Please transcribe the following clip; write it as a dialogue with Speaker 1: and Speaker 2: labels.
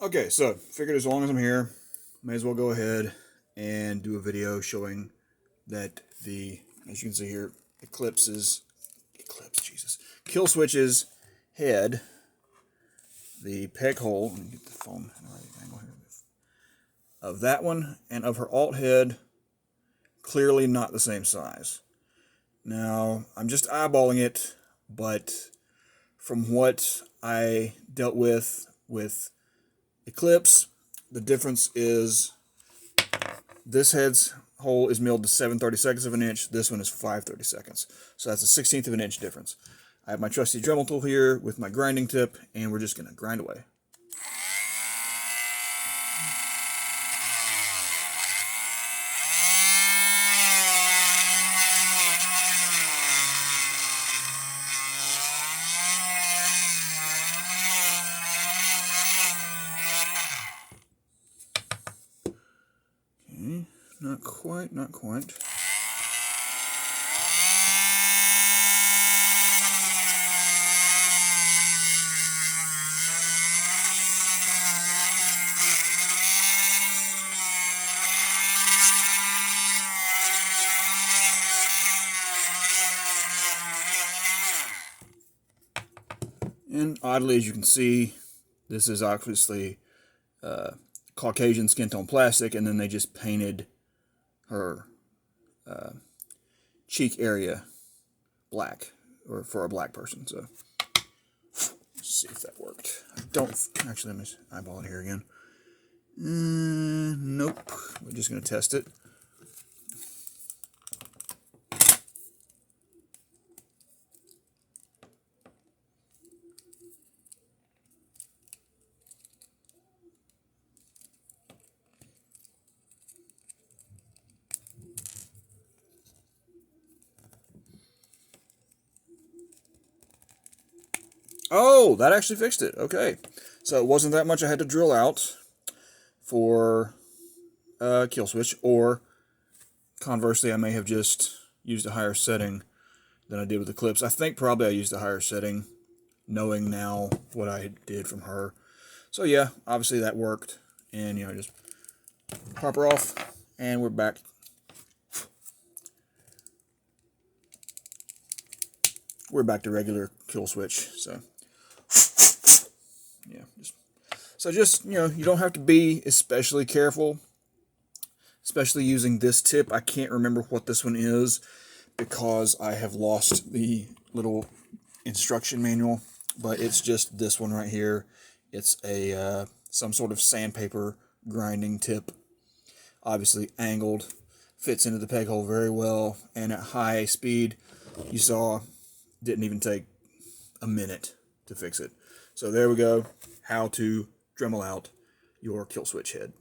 Speaker 1: Okay, so figured as long as I'm here, may as well go ahead and do a video showing that the, as you can see here, Kill-Switch's head, the peg hole, let me get the phone in the right angle here, of that one and of her alt head, clearly not the same size. Now, I'm just eyeballing it, but from what I dealt with Eclipse, the difference is this head's hole is milled to 7/32 of an inch. This one is 5/32. So that's a 1/16 of an inch difference. I have my trusty Dremel tool here with my grinding tip, and we're just going to grind away. Okay, not quite, not quite. And oddly, as you can see, this is obviously Caucasian skin tone plastic, and then they just painted her cheek area black, or for a black person. So let's see if that worked. I don't actually, let me eyeball it here again. Nope. We're just going to test it. Oh, that actually fixed it. Okay. So it wasn't that much I had to drill out for Kill-Switch, or conversely, I may have just used a higher setting than I did with Eclipse. I think probably I used a higher setting, knowing now what I did from her. So yeah, obviously that worked. And, you know, just pop her off, and we're back. We're back to regular Kill-Switch. So yeah, just you know, you don't have to be especially careful, especially using this tip. I can't remember what this one is because I have lost the little instruction manual, but it's just this one right here. It's a some sort of sandpaper grinding tip, obviously angled, fits into the peg hole very well, and at high speed, you saw, didn't even take a minute to fix it. So there we go, how to Dremel out your Kill-Switch head.